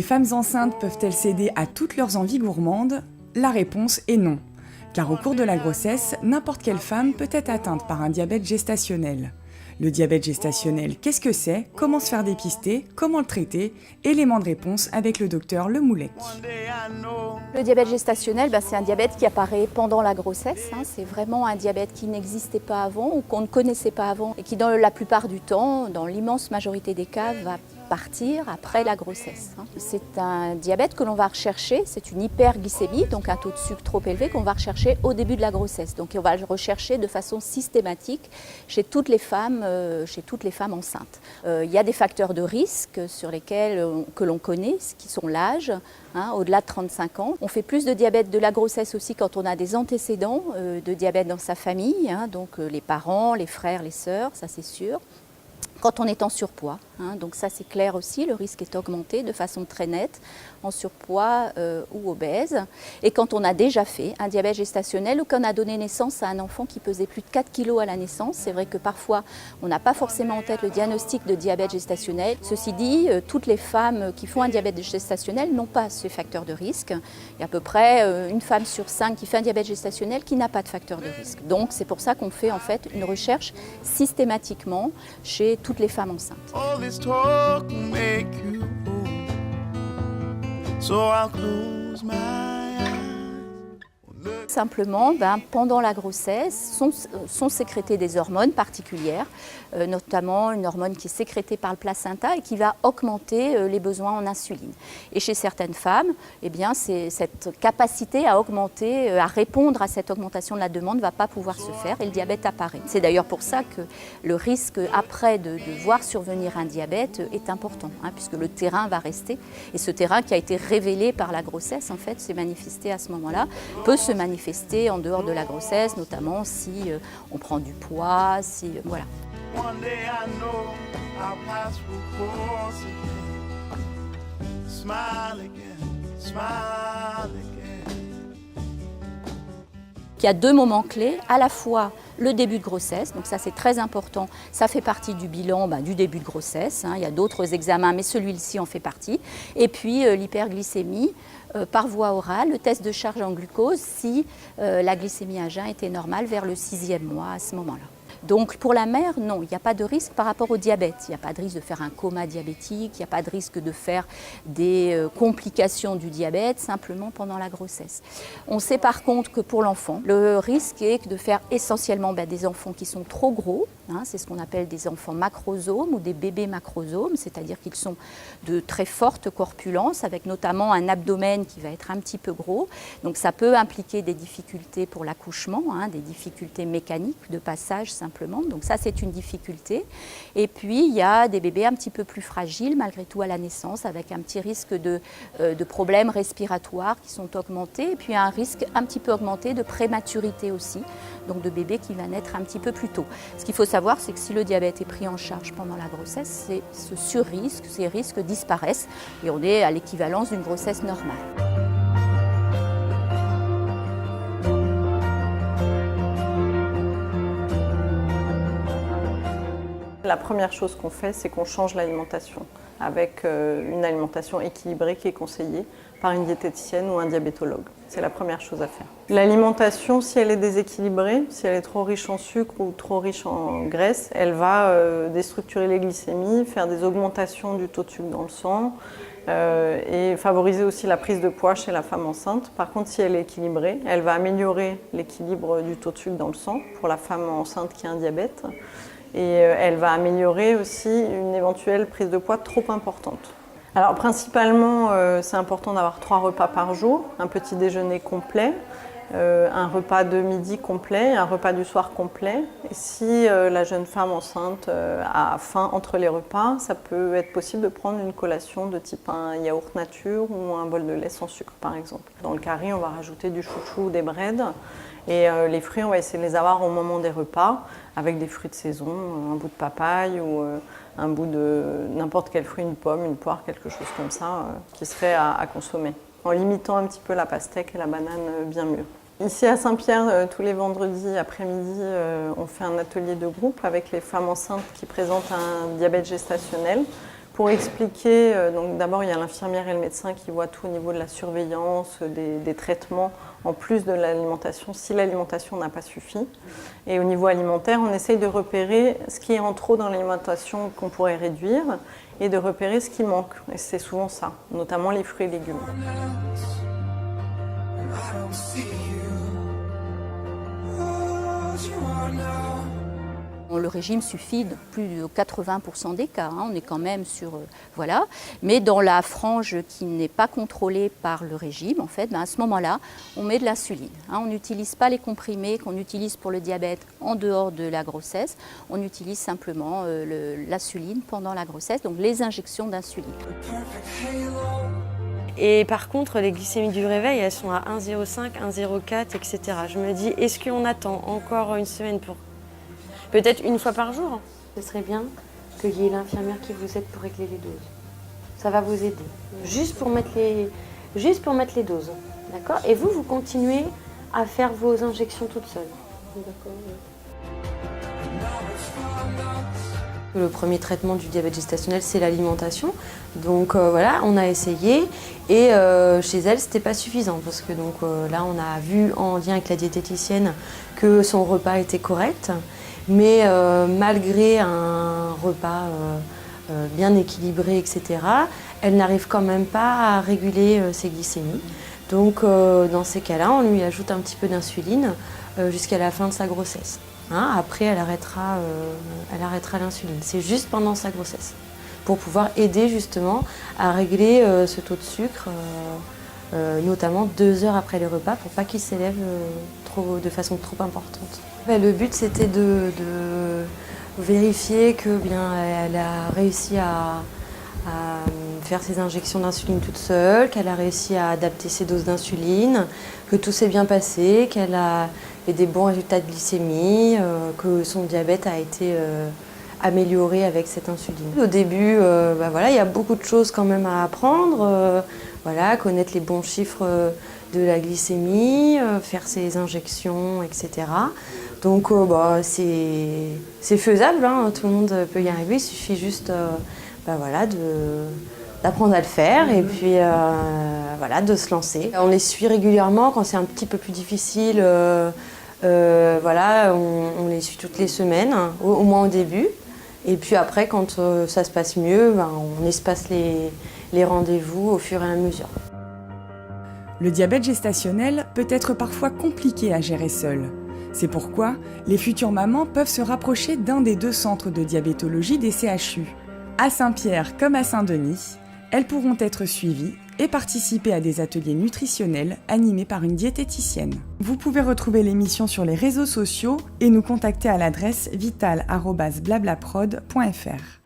Les femmes enceintes peuvent-elles céder à toutes leurs envies gourmandes? La réponse est non, car au cours de la grossesse, n'importe quelle femme peut être atteinte par un diabète gestationnel. Le diabète gestationnel, qu'est-ce que c'est? Comment se faire dépister? Comment le traiter? Élément de réponse avec le docteur Lemoulec. Le diabète gestationnel, c'est un diabète qui apparaît pendant la grossesse. C'est vraiment un diabète qui n'existait pas avant ou qu'on ne connaissait pas avant et qui, dans la plupart du temps, dans l'immense majorité des cas, va partir après la grossesse. C'est un diabète que l'on va rechercher, c'est une hyperglycémie, donc un taux de sucre trop élevé qu'on va rechercher au début de la grossesse. Donc on va le rechercher de façon systématique chez toutes les femmes enceintes. Il y a des facteurs de risque sur lesquels que l'on connaît, qui sont l'âge, au-delà de 35 ans. On fait plus de diabète de la grossesse aussi quand on a des antécédents de diabète dans sa famille, donc les parents, les frères, les sœurs, ça c'est sûr. Quand on est en surpoids, donc ça c'est clair aussi, le risque est augmenté de façon très nette en surpoids ou obèse. Et quand on a déjà fait un diabète gestationnel ou qu'on a donné naissance à un enfant qui pesait plus de 4 kg à la naissance, c'est vrai que parfois on n'a pas forcément en tête le diagnostic de diabète gestationnel. Ceci dit, toutes les femmes qui font un diabète gestationnel n'ont pas ce facteur de risque. Il y a à peu près une femme sur 5 qui fait un diabète gestationnel qui n'a pas de facteur de risque. Donc c'est pour ça qu'on fait en fait une recherche systématiquement chez toutes les femmes enceintes. Simplement, pendant la grossesse, sont sécrétées des hormones particulières, notamment une hormone qui est sécrétée par le placenta et qui va augmenter les besoins en insuline. Et chez certaines femmes, cette capacité à augmenter, à répondre à cette augmentation de la demande ne va pas pouvoir se faire et le diabète apparaît. C'est d'ailleurs pour ça que le risque après de voir survenir un diabète est important, puisque le terrain va rester. Et ce terrain qui a été révélé par la grossesse, en fait, s'est manifesté à ce moment-là, peut se manifester en dehors de la grossesse, notamment si on prend du poids, voilà. Il y a deux moments clés, à la fois le début de grossesse, donc ça c'est très important, ça fait partie du bilan du début de grossesse, il y a d'autres examens mais celui-ci en fait partie, et puis l'hyperglycémie par voie orale, le test de charge en glucose si la glycémie à jeun était normale vers le 6e mois à ce moment-là. Donc pour la mère, non, il n'y a pas de risque par rapport au diabète. Il n'y a pas de risque de faire un coma diabétique, il n'y a pas de risque de faire des complications du diabète simplement pendant la grossesse. On sait par contre que pour l'enfant, le risque est de faire essentiellement des enfants qui sont trop gros, c'est ce qu'on appelle des enfants macrosomes ou des bébés macrosomes, c'est-à-dire qu'ils sont de très forte corpulence avec notamment un abdomen qui va être un petit peu gros. Donc ça peut impliquer des difficultés pour l'accouchement, des difficultés mécaniques de passage simplement. Donc ça c'est une difficulté. Et puis il y a des bébés un petit peu plus fragiles malgré tout à la naissance avec un petit risque de problèmes respiratoires qui sont augmentés et puis un risque un petit peu augmenté de prématurité aussi, donc de bébés qui va naître un petit peu plus tôt. Ce qu'il faut savoir c'est que si le diabète est pris en charge pendant la grossesse, ce surrisque, ces risques disparaissent et on est à l'équivalence d'une grossesse normale. La première chose qu'on fait, c'est qu'on change l'alimentation avec une alimentation équilibrée qui est conseillée par une diététicienne ou un diabétologue. C'est la première chose à faire. L'alimentation, si elle est déséquilibrée, si elle est trop riche en sucre ou trop riche en graisse, elle va déstructurer les glycémies, faire des augmentations du taux de sucre dans le sang et favoriser aussi la prise de poids chez la femme enceinte. Par contre, si elle est équilibrée, elle va améliorer l'équilibre du taux de sucre dans le sang pour la femme enceinte qui a un diabète. Et elle va améliorer aussi une éventuelle prise de poids trop importante. Alors principalement, c'est important d'avoir 3 repas par jour, un petit déjeuner complet, un repas de midi complet, un repas du soir complet. Et si la jeune femme enceinte a faim entre les repas, ça peut être possible de prendre une collation de type un yaourt nature ou un bol de lait sans sucre par exemple. Dans le curry, on va rajouter du chouchou ou des breads. Et les fruits, on va essayer de les avoir au moment des repas, avec des fruits de saison, un bout de papaye ou un bout de n'importe quel fruit, une pomme, une poire, quelque chose comme ça, qui serait à consommer, en limitant un petit peu la pastèque et la banane bien mieux. Ici à Saint-Pierre, tous les vendredis après-midi, on fait un atelier de groupe avec les femmes enceintes qui présentent un diabète gestationnel, Pour expliquer, donc d'abord il y a l'infirmière et le médecin qui voient tout au niveau de la surveillance, des traitements, en plus de l'alimentation, si l'alimentation n'a pas suffi. Et au niveau alimentaire, on essaye de repérer ce qui est en trop dans l'alimentation qu'on pourrait réduire et de repérer ce qui manque. Et c'est souvent ça, notamment les fruits et légumes. Le régime suffit de plus de 80% des cas, on est quand même sur... voilà. Mais dans la frange qui n'est pas contrôlée par le régime, en fait, à ce moment-là, on met de l'insuline. On n'utilise pas les comprimés qu'on utilise pour le diabète en dehors de la grossesse, on utilise simplement l'insuline pendant la grossesse, donc les injections d'insuline. Et par contre, les glycémies du réveil, elles sont à 1,05, 1,04, etc. Je me dis, est-ce qu'on attend encore une semaine pour... Peut-être une fois par jour. Ce serait bien qu'il y ait l'infirmière qui vous aide pour régler les doses. Ça va vous aider. Juste pour mettre les doses. D'accord ? Et vous continuez à faire vos injections toute seule. D'accord. Le premier traitement du diabète gestationnel, c'est l'alimentation. Donc voilà, on a essayé et chez elle, c'était pas suffisant parce que donc là, on a vu en lien avec la diététicienne que son repas était correct. Mais malgré un repas bien équilibré, etc., elle n'arrive quand même pas à réguler ses glycémies. Donc dans ces cas-là, on lui ajoute un petit peu d'insuline jusqu'à la fin de sa grossesse. Après, elle arrêtera l'insuline. C'est juste pendant sa grossesse, pour pouvoir aider justement à régler ce taux de sucre, notamment 2 heures après les repas, pour pas qu'il s'élève de façon trop importante. Le but, c'était de vérifier que elle a réussi à faire ses injections d'insuline toute seule, qu'elle a réussi à adapter ses doses d'insuline, que tout s'est bien passé, qu'elle a fait des bons résultats de glycémie, que son diabète a été amélioré avec cette insuline. Au début, il y a beaucoup de choses quand même à apprendre, connaître les bons chiffres de la glycémie, faire ses injections, etc. Donc c'est faisable, tout le monde peut y arriver, il suffit juste d'apprendre à le faire et puis de se lancer. On les suit régulièrement quand c'est un petit peu plus difficile, on les suit toutes les semaines, au moins au début. Et puis après, quand ça se passe mieux, on espace les rendez-vous au fur et à mesure. Le diabète gestationnel peut être parfois compliqué à gérer seul. C'est pourquoi les futures mamans peuvent se rapprocher d'un des 2 centres de diabétologie des CHU. À Saint-Pierre comme à Saint-Denis, elles pourront être suivies et participer à des ateliers nutritionnels animés par une diététicienne. Vous pouvez retrouver l'émission sur les réseaux sociaux et nous contacter à l'adresse vital@blablaprod.fr.